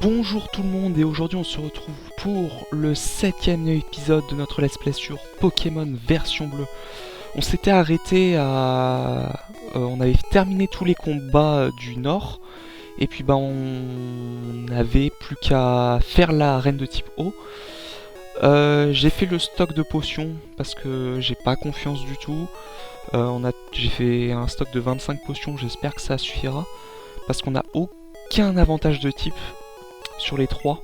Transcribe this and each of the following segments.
Bonjour tout le monde et aujourd'hui on se retrouve pour le 7ème épisode de notre let's play sur Pokémon version bleue. On s'était arrêté à... on avait terminé tous les combats du nord et puis on n'avait plus qu'à faire la reine de type eau. J'ai fait le stock de potions parce que j'ai pas confiance du tout. J'ai fait un stock de 25 potions, j'espère que ça suffira parce qu'on n'a aucun avantage de type sur les trois.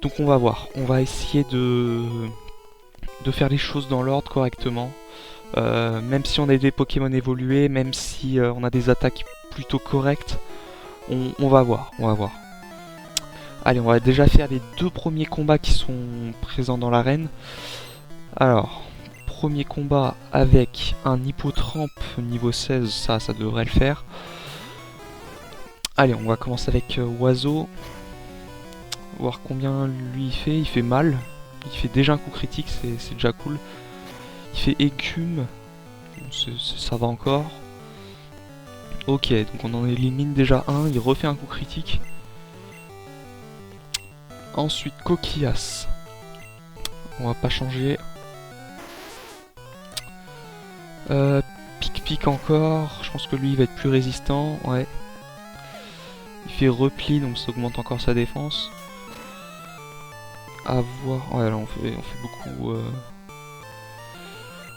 Donc on va voir. On va essayer de faire les choses dans l'ordre correctement. Même si on a des Pokémon évolués, même si on a des attaques plutôt correctes, on va voir. On va voir. Allez, on va déjà faire les deux premiers combats qui sont présents dans l'arène. Alors, premier combat avec un hippotrampe niveau 16, ça devrait le faire. Allez, on va commencer avec Oiseau. Voir combien lui il fait mal. Il fait déjà un coup critique, c'est déjà cool. Il fait écume, ça va encore. Ok, donc on en élimine déjà un, il refait un coup critique. Ensuite, Coquillas. On va pas changer. Pic encore, je pense que lui il va être plus résistant, ouais. Il fait repli, donc ça augmente encore sa défense. À voir. Ouais, là on fait beaucoup. On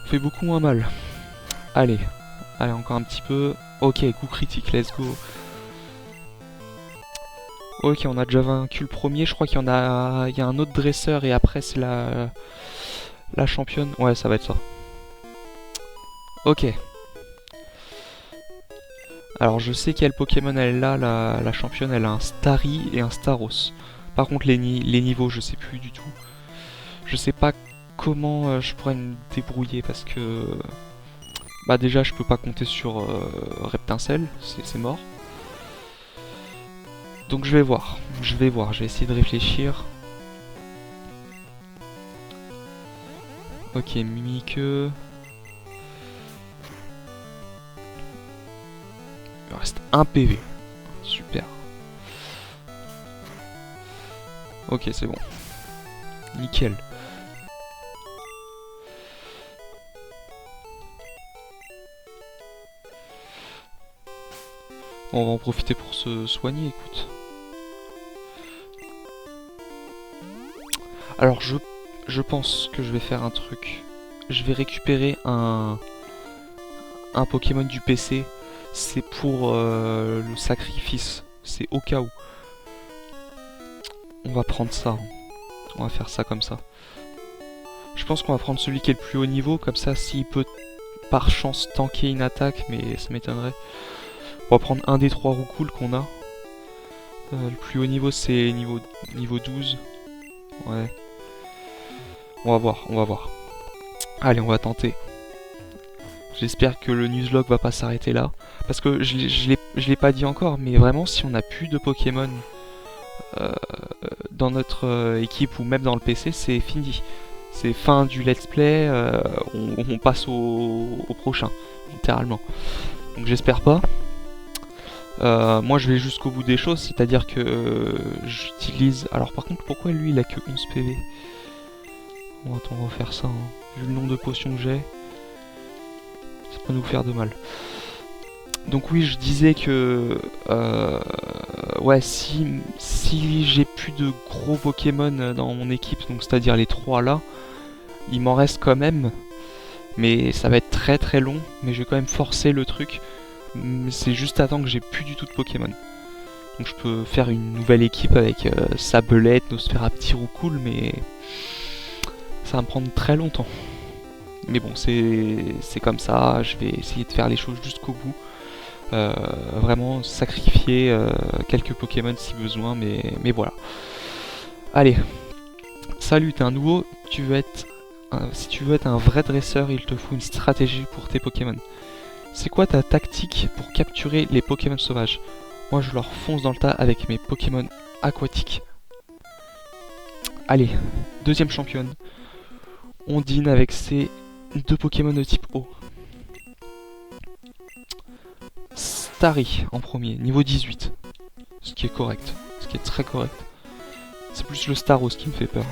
fait beaucoup moins mal. Allez, encore un petit peu. Ok, coup critique, let's go. Ok, on a déjà vaincu le premier. Je crois qu'il y a un autre dresseur et après c'est la championne. Ouais, ça va être ça. Ok. Alors je sais quel Pokémon elle est là, la championne. Elle a un Starry et un Staros. Par contre les niveaux je sais plus du tout. Je sais pas comment je pourrais me débrouiller parce que... Bah déjà je peux pas compter sur Reptincelle, c'est mort. Donc je vais voir, je vais essayer de réfléchir. Ok, Mimiqueux. Il me reste un PV. Super. Ok, c'est bon. Nickel. On va en profiter pour se soigner, écoute. Alors je pense que je vais faire un truc. Je vais récupérer un Pokémon du PC. C'est pour le sacrifice. C'est au cas où. On va prendre ça. On va faire ça comme ça. Je pense qu'on va prendre celui qui est le plus haut niveau. Comme ça, s'il peut par chance tanker une attaque, mais ça m'étonnerait. On va prendre un des trois roucouls qu'on a. Le plus haut niveau, c'est niveau 12. Ouais. On va voir. Allez, on va tenter. J'espère que le newslog va pas s'arrêter là. Parce que je l'ai pas dit encore, mais vraiment, si on n'a plus de Pokémon dans notre équipe ou même dans le PC, c'est fini. C'est fin du let's play, on passe au prochain, littéralement. Donc j'espère pas. Moi je vais jusqu'au bout des choses, c'est-à-dire que j'utilise... Alors par contre, pourquoi lui il a que 11 PV? Bon, attends, on va faire ça, hein. Vu le nombre de potions que j'ai, ça peut nous faire de mal. Donc oui, je disais que... ouais, si j'ai plus de gros Pokémon dans mon équipe, donc c'est-à-dire les 3 là, il m'en reste quand même, mais ça va être très très long, mais je vais quand même forcer le truc. C'est juste à temps que j'ai plus du tout de Pokémon. Donc je peux faire une nouvelle équipe avec Sablette, Nosferapti, Roucoule, mais ça va me prendre très longtemps. Mais bon, c'est comme ça, je vais essayer de faire les choses jusqu'au bout. Vraiment sacrifier quelques Pokémon si besoin, mais voilà. Allez, salut, t'es un nouveau, si tu veux être un vrai dresseur, il te faut une stratégie pour tes Pokémon. C'est quoi ta tactique pour capturer les Pokémon sauvages? Moi je leur fonce dans le tas avec mes Pokémon aquatiques. Allez, deuxième championne. On dîne avec ces deux Pokémon de type eau. Starry en premier, niveau 18. Ce qui est correct. Ce qui est très correct. C'est plus le Staros qui me fait peur.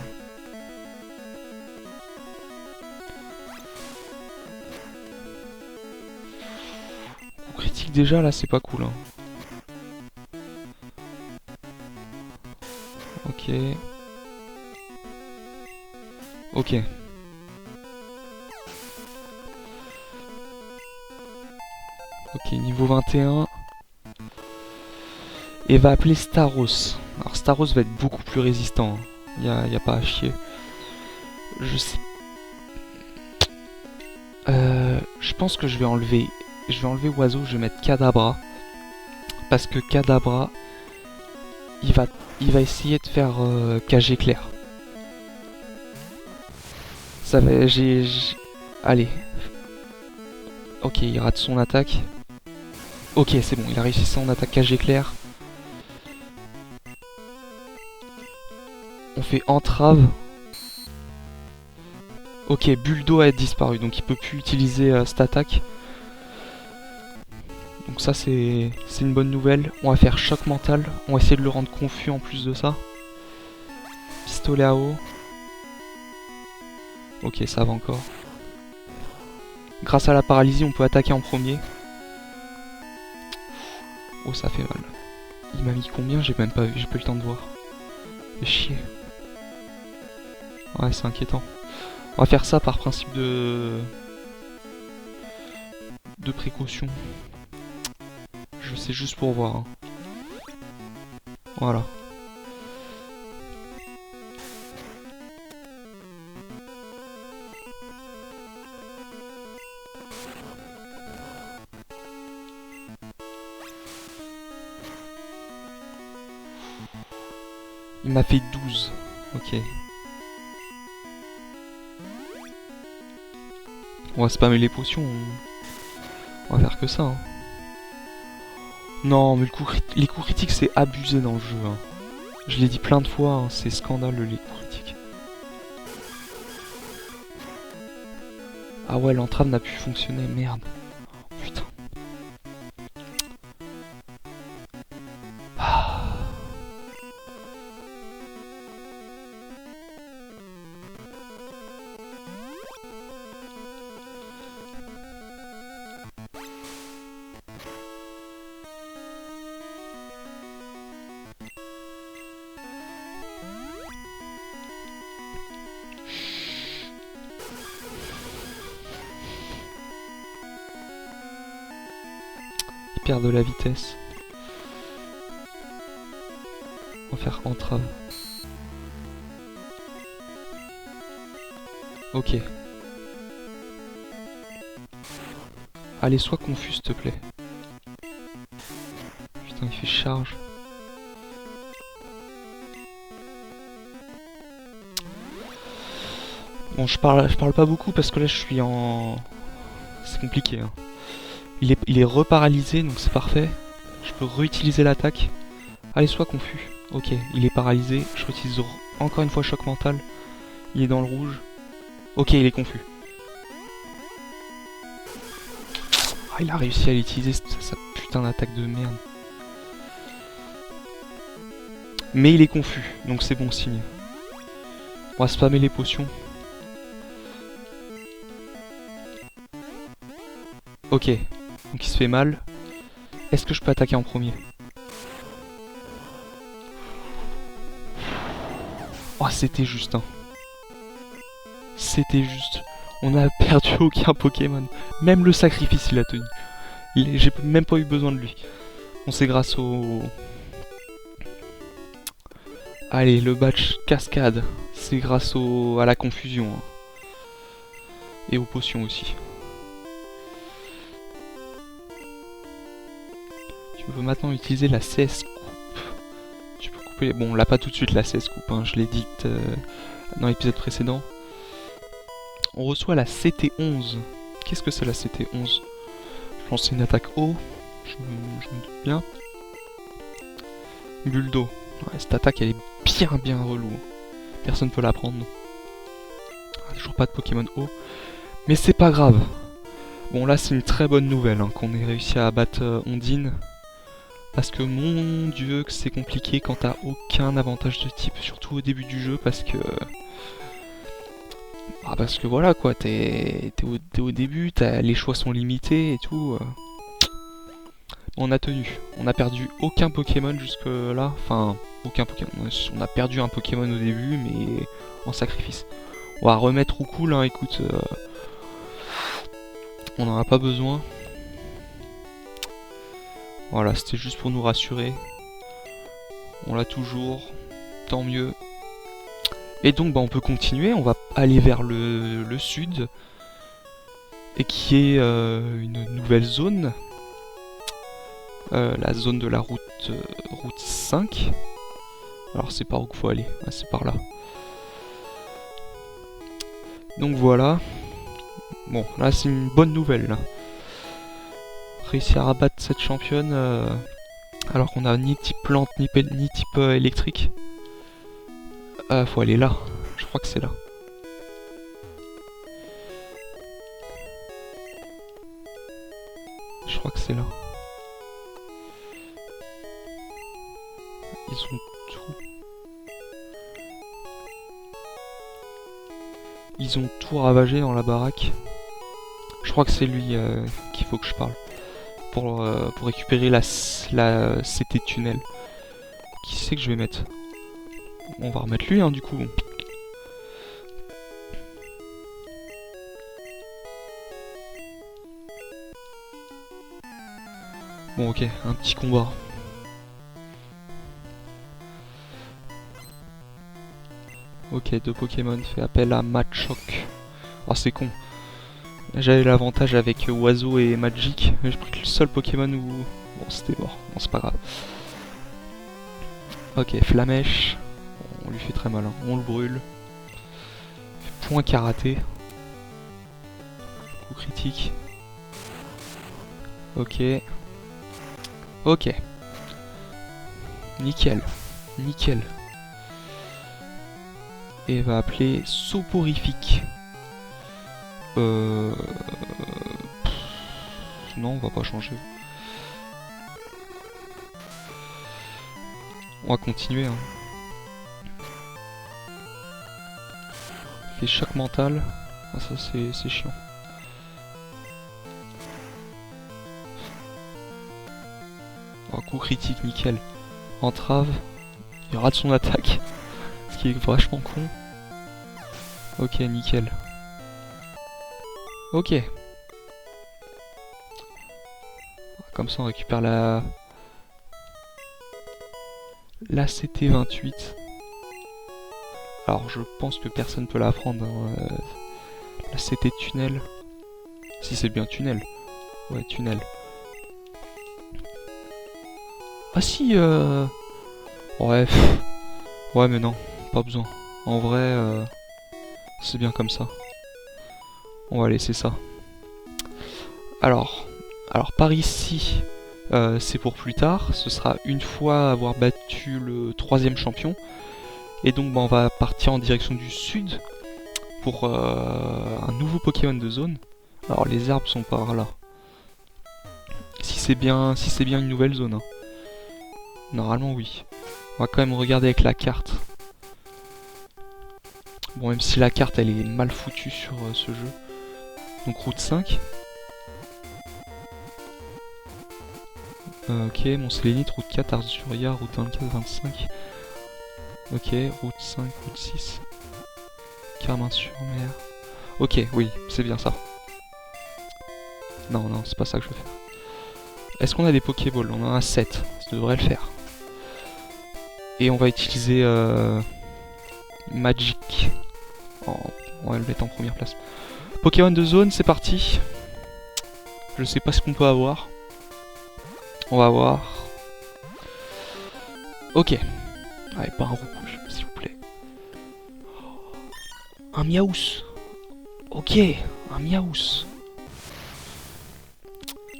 Coup critique déjà là, c'est pas cool. Hein. Ok. Ok. Ok, niveau 21. Et va appeler Staros. Alors Staros va être beaucoup plus résistant. Il y a pas à chier. Je sais. Je pense que je vais enlever Oiseau, je vais mettre Kadabra. Parce que Kadabra, il va essayer de faire cage éclair. Ça va. Allez. Ok, il rate son attaque. Ok, c'est bon, il a réussi son attaque cage éclair. On fait entrave. Ok, Buldo a disparu, donc il peut plus utiliser cette attaque. Donc ça c'est une bonne nouvelle. On va faire choc mental. On va essayer de le rendre confus en plus de ça. Pistolet à eau. Ok, ça va encore. Grâce à la paralysie, on peut attaquer en premier. Oh, ça fait mal. Il m'a mis combien? J'ai même pas vu, j'ai pas eu le temps de voir. Fait chier. Ouais, c'est inquiétant. On va faire ça par principe de précaution. Je sais juste pour voir. Hein. Voilà. Il m'a fait 12. Ok. On va spammer les potions. On va faire que ça. Hein. Non, mais les coups critiques, c'est abusé dans le jeu. Hein. Je l'ai dit plein de fois, hein, c'est scandaleux les coups critiques. Ah ouais, l'entrave n'a pu fonctionner, merde. Putain. Ah. Il perd de la vitesse. On va faire entrave. Ok. Allez, sois confus, s'il te plaît. Putain, il fait charge. Bon, je parle pas beaucoup parce que là, je suis en... C'est compliqué, hein. Il est reparalysé, donc c'est parfait. Je peux réutiliser l'attaque. Allez, sois confus. Ok, il est paralysé. Je réutilise encore une fois choc mental. Il est dans le rouge. Ok, il est confus. Ah, il a réussi à l'utiliser, sa putain d'attaque de merde. Mais il est confus, donc c'est bon signe. On va spammer les potions. Ok, donc il se fait mal. Est-ce que je peux attaquer en premier? Oh, c'était juste, hein. C'était juste. On a perdu aucun Pokémon. Même le sacrifice, il a tenu. J'ai même pas eu besoin de lui. On sait grâce au... Allez, le batch cascade. C'est grâce à la confusion. Hein. Et aux potions aussi. Tu peux maintenant utiliser la CS coupe. Tu peux couper... Bon, on l'a pas tout de suite la CS coupe. Hein. Je l'ai dit dans l'épisode précédent. On reçoit la CT11. Qu'est-ce que c'est la CT11? Je pense que c'est une attaque haut. Je me doute bien. Buldo. Ouais, cette attaque elle est bien relou. Personne peut la prendre. Toujours pas de Pokémon haut. Mais c'est pas grave. Bon là c'est une très bonne nouvelle hein, qu'on ait réussi à abattre Ondine. Parce que mon dieu que c'est compliqué quand t'as aucun avantage de type, surtout au début du jeu, parce que... parce que voilà quoi, t'es au début, les choix sont limités et tout. On a tenu, on a perdu aucun Pokémon jusque là, enfin aucun Pokémon, on a perdu un Pokémon au début mais en sacrifice. On va remettre Roucoule, hein, écoute, on n'en a pas besoin. Voilà, c'était juste pour nous rassurer. On l'a toujours, tant mieux. Et donc bah, on peut continuer, on va aller vers le sud. Et qui est une nouvelle zone. La zone de la route 5. Alors c'est par où qu'il faut aller, ah, c'est par là. Donc voilà. Bon, là c'est une bonne nouvelle. Là. Réussir à battre cette championne alors qu'on a ni type plante ni type électrique. Faut aller là. Je crois que c'est là. Je crois que c'est là. Ils ont tout. Ils ont tout ravagé dans la baraque. Je crois que c'est lui qu'il faut que je parle. Pour récupérer la CT tunnel. Qui c'est que je vais mettre? On va remettre lui, hein, du coup. Bon, ok, un petit combat. Ok, 2 Pokémon fait appel à Machoke. Oh, c'est con. J'avais l'avantage avec Oiseau et Magic, mais j'ai pris que le seul Pokémon où... Bon, c'était mort. Bon, c'est pas grave. Ok, Flamèche. On lui fait très mal, hein. On le brûle. Point karaté. Coup critique. Ok. Ok. Nickel. Nickel. Et va appeler Soporifique. Non, on va pas changer. On va continuer. Hein. Fait choc mental. Ah, ça c'est chiant. Oh, coup critique, nickel. Entrave. Il rate son attaque. Ce qui est vachement con. Ok, nickel. Ok. Comme ça on récupère la CT28. Alors je pense que personne peut la prendre. Hein. La CT tunnel. Si c'est bien tunnel. Ouais, tunnel. Ah si Ouais. Ouais mais non, pas besoin. En vrai, c'est bien comme ça. On va laisser ça. Alors par ici, c'est pour plus tard. Ce sera une fois avoir battu le 3e champion. Et donc bah, on va partir en direction du sud pour un nouveau Pokémon de zone. Alors les arbres sont par là. Si c'est bien une nouvelle zone. Hein. Normalement oui. On va quand même regarder avec la carte. Bon, même si la carte elle est mal foutue sur ce jeu. Donc route 5. Ok, Mont Sélénite, route 4, Arzuria, route 24, 25. Ok, route 5, route 6. Carmin-sur-Mer. Ok, oui, c'est bien ça. Non, non, c'est pas ça que je veux faire. Est-ce qu'on a des Pokéballs? On en a 7, ça devrait le faire. Et on va utiliser Magic. On va le mettre en première place. Pokémon de zone, c'est parti. Je sais pas ce qu'on peut avoir. On va voir. Ok. Allez, pas un Roucouille, s'il vous plaît. Un Miaous. Ok, un Miaous.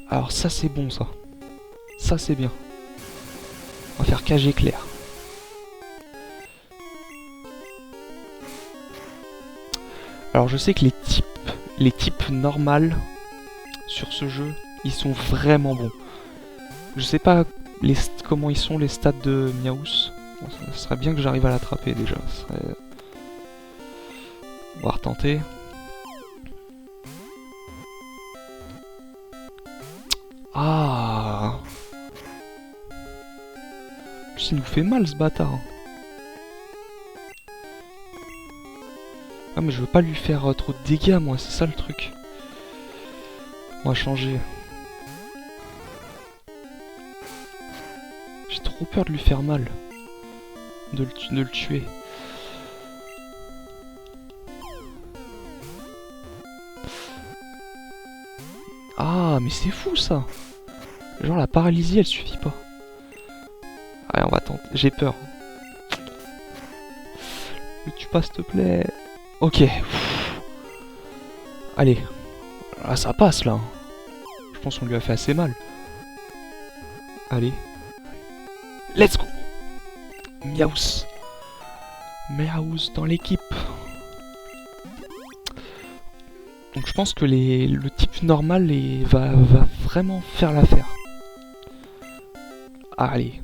Alors ça c'est bon ça. Ça c'est bien. On va faire cage éclair. Alors je sais que les types normales sur ce jeu, ils sont vraiment bons. Je sais pas comment ils sont les stats de Miaus. Bon, ça serait bien que j'arrive à l'attraper déjà. On va retenter. Ah, il nous fait mal ce bâtard. Ah mais je veux pas lui faire trop de dégâts moi, c'est ça le truc. On va changer. J'ai trop peur de lui faire mal. De le tuer. Ah mais c'est fou ça. Genre la paralysie elle suffit pas. Allez on va tenter. J'ai peur. Ne tue pas s'il te plaît. Ok. Allez. Ah ça passe là. Je pense qu'on lui a fait assez mal. Allez. Let's go. Miaus. Miaus dans l'équipe. Donc je pense que le type normal va vraiment faire l'affaire. Allez.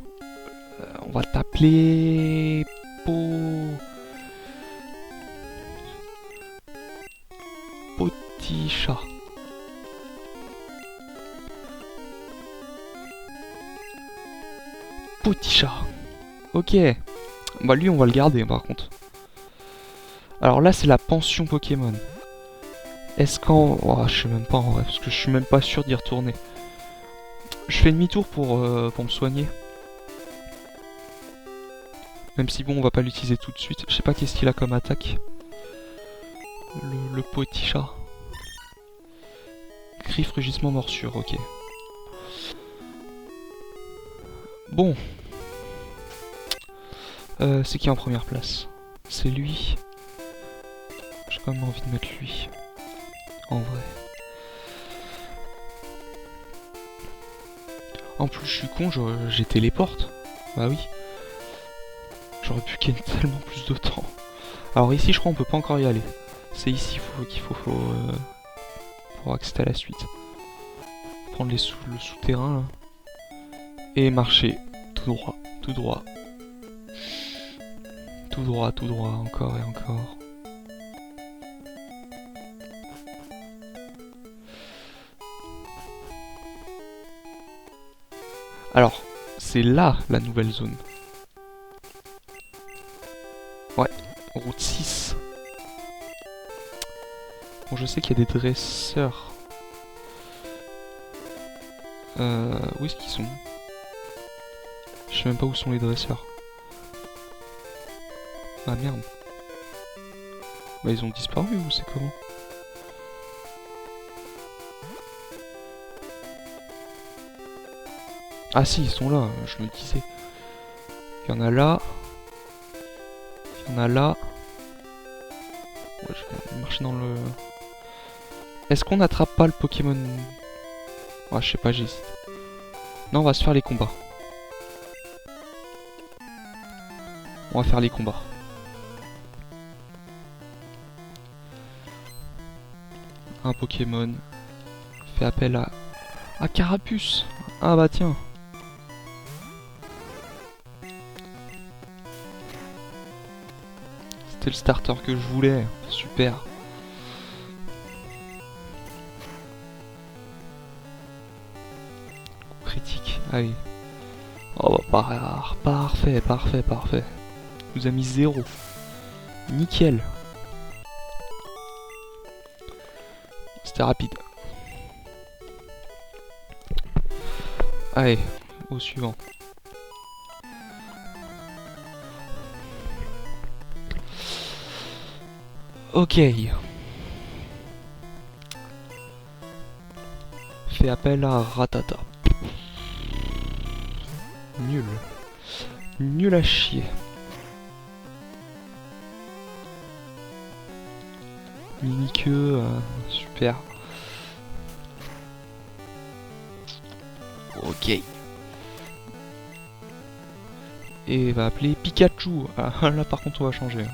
On va t'appeler... Petit chat. Petit chat. Ok. Bah lui on va le garder par contre. Alors là c'est la pension Pokémon. Est-ce qu'en... Oh, je sais même pas en vrai, parce que je suis même pas sûr d'y retourner. Je fais demi-tour pour me soigner. Même si bon on va pas l'utiliser tout de suite. Je sais pas qu'est-ce qu'il a comme attaque. Le petit chat. Griffe, rugissement, morsure, ok. Bon. C'est qui en première place? C'est lui. J'ai quand même envie de mettre lui. En vrai. En plus je suis con, j'ai téléporte. Bah oui. J'aurais pu gagner tellement plus de temps. Alors ici je crois on peut pas encore y aller. C'est ici qu'il faut pour accéder à la suite. Prendre le souterrain là. Et marcher tout droit, tout droit. Tout droit, encore et encore. Alors, c'est là la nouvelle zone. Ouais, route 6. Bon, je sais qu'il y a des dresseurs. Où est-ce qu'ils sont? Je sais même pas où sont les dresseurs. Ah merde. Bah ils ont disparu ou c'est comment? Ah si, ils sont là, je me disais. Il y en a là. Il y en a là. Ouais, je vais marcher dans le... Est-ce qu'on n'attrape pas le Pokémon? Ouais, je sais pas, j'hésite. Non, on va se faire les combats. On va faire les combats. Un Pokémon fait appel à Carapuce. Ah bah tiens. C'était le starter que je voulais. Super. Critique. Ah oui. Oh bah parfait, parfait, parfait. Il nous a mis 0. Nickel. C'était rapide. Allez, au suivant. Ok. Fait appel à Ratata. Nul. Nul à chier. Mini-queue, super. Ok. Et va appeler Pikachu. Ah, là par contre on va changer.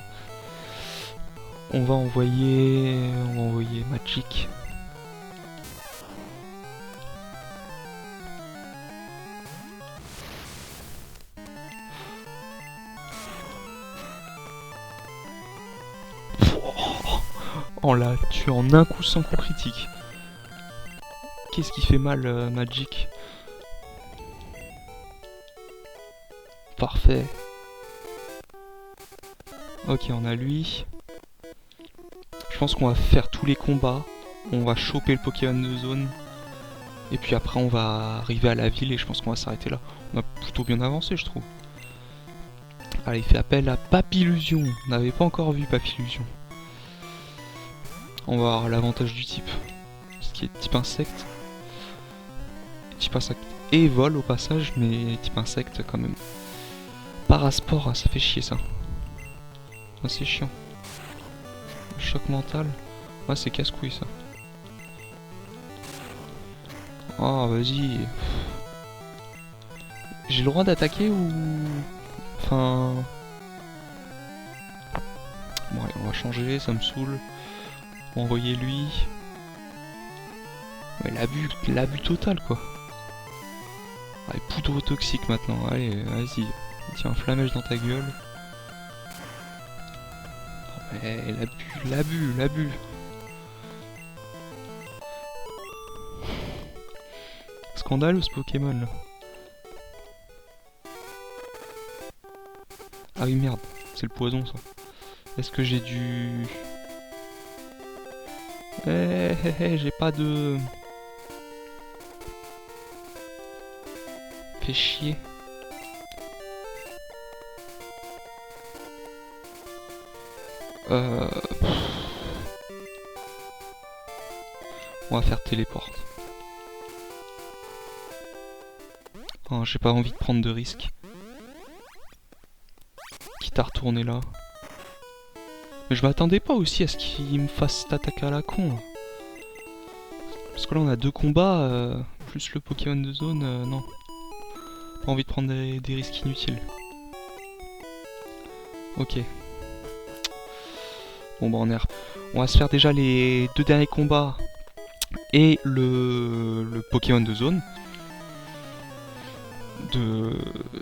On va envoyer Magic. On l'a tué en un coup sans coup critique. Qu'est-ce qui fait mal, Magic? Parfait. Ok, on a lui. Je pense qu'on va faire tous les combats. On va choper le Pokémon de zone. Et puis après, on va arriver à la ville et je pense qu'on va s'arrêter là. On a plutôt bien avancé, je trouve. Allez, il fait appel à Papillusion. On n'avait pas encore vu Papillusion. On va avoir l'avantage du type. Ce qui est type insecte. Type insecte et vol au passage, mais type insecte quand même. Parasport, ça fait chier ça. Ah, c'est chiant. Choc mental. Ouais, c'est casse-couille ça. Oh, vas-y. J'ai le droit d'attaquer ou... Enfin... Bon, allez, on va changer, ça me saoule. On va envoyer lui. Ouais, l'abus total quoi. Allez, poudre toxique maintenant. Allez, vas-y. Tiens, un flamèche dans ta gueule. Non mais l'abus. Scandaleux ce Pokémon là. Ah oui merde, c'est le poison ça. Est-ce que j'ai du... j'ai pas de... Fait chier. On va faire téléporte. Oh, j'ai pas envie de prendre de risques. Quitte à retourner là. Mais je m'attendais pas aussi à ce qu'il me fasse cette attaque à la con. Parce que là on a deux combats, plus le Pokémon de zone, non. Pas envie de prendre des risques inutiles. Ok. Bon bah on va se faire déjà les deux derniers combats et le Pokémon de zone.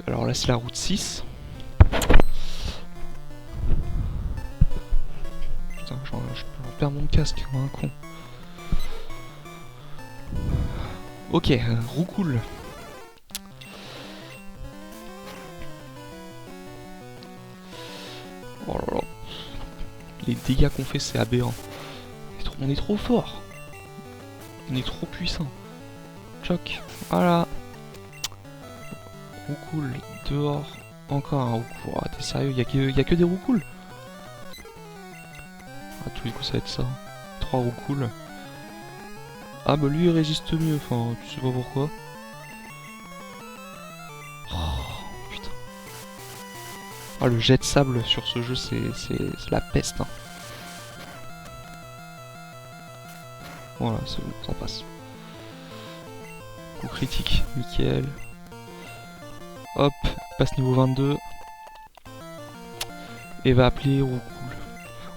Alors là c'est la route 6. Putain, je perds mon casque comme un con. Ok, Roucoule. Oh là là. Les dégâts qu'on fait c'est aberrant. On est trop fort. On est trop puissant. Choc. Voilà. Roucoule. Dehors. Encore un Roucoule. Oh, t'es sérieux, y a que des Roucoules. À tous les coups ça va être ça. 3 Roucoules. Ah bah lui il résiste mieux, enfin tu sais pas pourquoi. Oh putain. Ah le jet de sable sur ce jeu c'est la peste hein. Voilà, c'est bon, ça passe. Coup critique, nickel. Hop, passe niveau 22. Et va appeler Roucoule.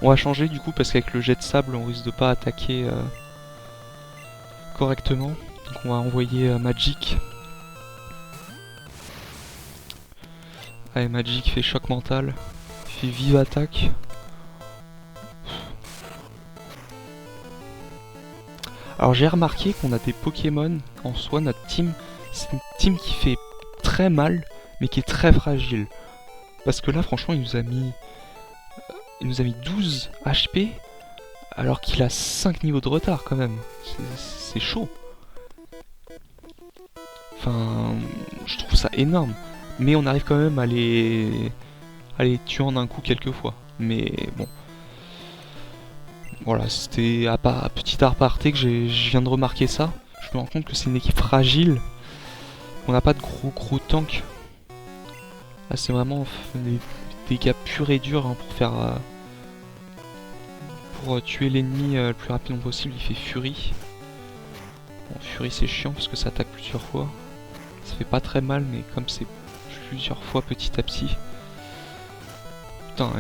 On va changer du coup parce qu'avec le jet de sable on risque de pas attaquer correctement. Donc on va envoyer Magic. Allez, Magic fait choc mental. Fait vive attaque. Alors j'ai remarqué qu'on a des Pokémon en soi, notre team, c'est une team qui fait très mal, mais qui est très fragile. Parce que là franchement il nous a mis 12 HP, alors qu'il a 5 niveaux de retard quand même. C'est chaud. Enfin, je trouve ça énorme. Mais on arrive quand même à les tuer en un coup quelques fois. Mais bon. Voilà, c'était à petit aparté que je viens de remarquer ça. Je me rends compte que c'est une équipe fragile. On n'a pas de gros tanks. Là c'est vraiment des dégâts purs et durs hein, pour faire... pour tuer l'ennemi le plus rapidement possible. Il fait Fury. Bon, Fury c'est chiant parce que ça attaque plusieurs fois. Ça fait pas très mal mais comme c'est plusieurs fois petit à petit. Putain,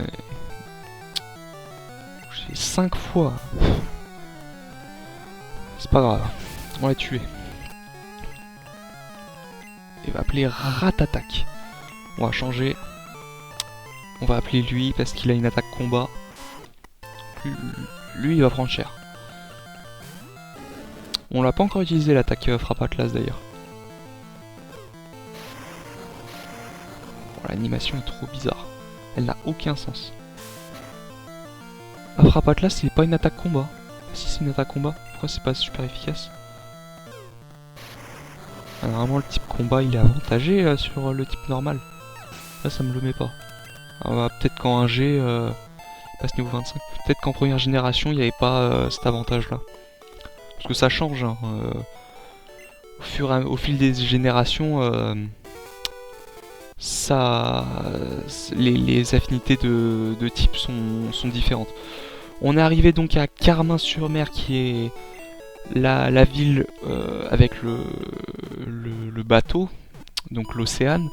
j'ai 5 fois. C'est pas grave, on l'a tué. Il va appeler Ratatak. On va changer. On va appeler lui parce qu'il a une attaque combat. lui il va prendre cher. On l'a pas encore utilisé l'attaque frappe Atlas d'ailleurs. Bon, l'animation est trop bizarre. Elle n'a aucun sens. La frappe Atlas c'est pas une attaque combat. Si c'est une attaque combat, pourquoi c'est pas super efficace? Normalement le type combat il est avantagé sur le type normal. Là ça me le met pas. Peut-être qu'en 1G passe niveau 25. Peut-être qu'en première génération il n'y avait pas cet avantage là. Parce que ça change hein, au fil des générations les affinités de type sont différentes. On est arrivé donc à Carmin-sur-Mer qui est la ville avec le bateau, donc l'océan,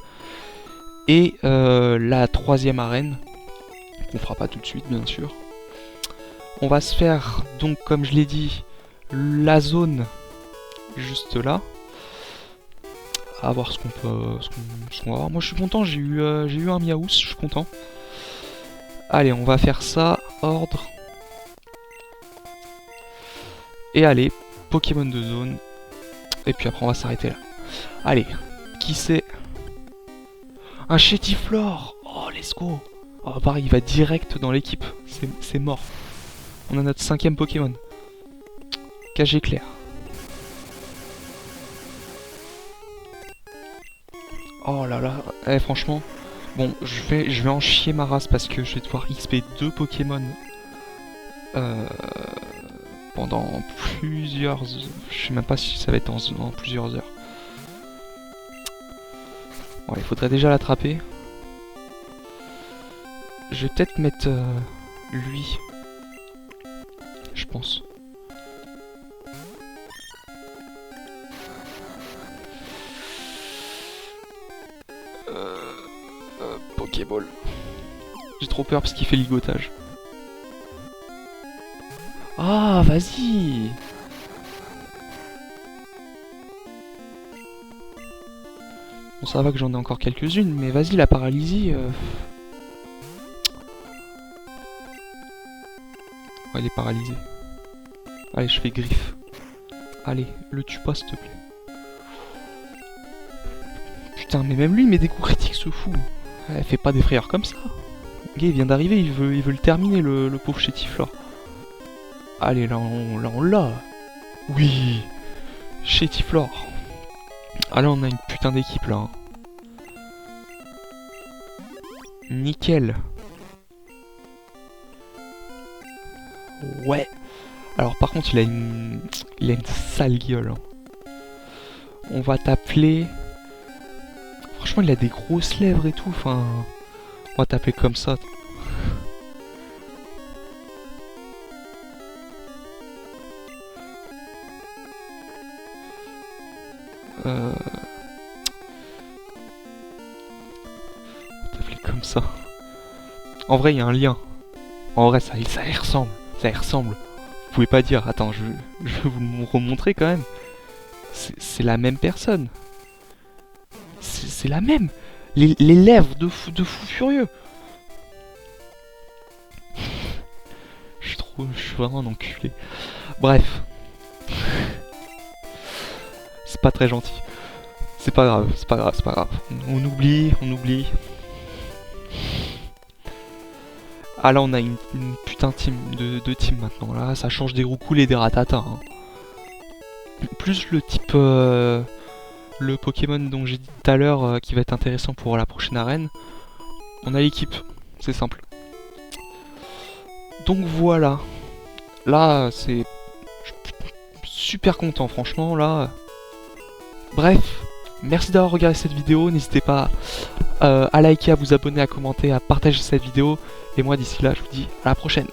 et la 3e arène, qu'on fera pas tout de suite bien sûr. On va se faire donc comme je l'ai dit la zone juste là. À voir ce qu'on peut ce qu'on va voir. Moi je suis content, j'ai eu un Miaous, je suis content. Allez, on va faire ça, ordre. Et allez, Pokémon de zone. Et puis après on va s'arrêter là. Allez, qui c'est? Un Chétiflore. Oh, let's go. Oh, pareil, il va direct dans l'équipe. C'est mort. On a notre 5e Pokémon. Cage éclair. Oh là là. Eh, franchement. Bon, je vais en chier ma race parce que je vais devoir XP 2 Pokémon. Pendant plusieurs... Je sais même pas si ça va être en plusieurs heures. Bon, il faudrait déjà l'attraper. Je vais peut-être mettre lui. Je pense. Pokéball. J'ai trop peur parce qu'il fait ligotage. Ah, vas-y. Bon, ça va que j'en ai encore quelques-unes, mais vas-y, la paralysie... Ouais, elle est paralysée. Allez, je fais griffe. Allez, le tue pas, s'il te plaît. Putain, mais même lui, il met des coups critiques, ce fou. Elle fait pas des frayeurs comme ça. Le gars, il vient d'arriver, il veut le terminer, le pauvre Chétiflore. Allez, là on l'a. Oui, Chétiflore. Ah là, on a une putain d'équipe, là. Hein. Nickel. Ouais. Alors, par contre, il a une sale gueule. Hein. On va t'appeler... Franchement, il a des grosses lèvres et tout. Enfin, on va t'appeler comme ça. On va t'appeler comme ça. En vrai, il y a un lien. En vrai, ça y ressemble. Ça y ressemble. Vous pouvez pas dire. Attends, je vais vous le remontrer quand même. C'est la même personne. C'est la même. Les lèvres de fou furieux. Je suis vraiment un enculé. Bref. C'est pas très gentil. C'est pas grave, c'est pas grave, c'est pas grave. On oublie. Ah là on a une putain de team maintenant. Là ça change des roucoules et des ratatas. Hein. Plus le type... le Pokémon dont j'ai dit tout à l'heure qui va être intéressant pour la prochaine arène. On a l'équipe, c'est simple. Donc voilà. Là c'est... super content franchement là. Bref, merci d'avoir regardé cette vidéo. N'hésitez pas à liker, à vous abonner, à commenter, à partager cette vidéo. Et moi d'ici là je vous dis à la prochaine.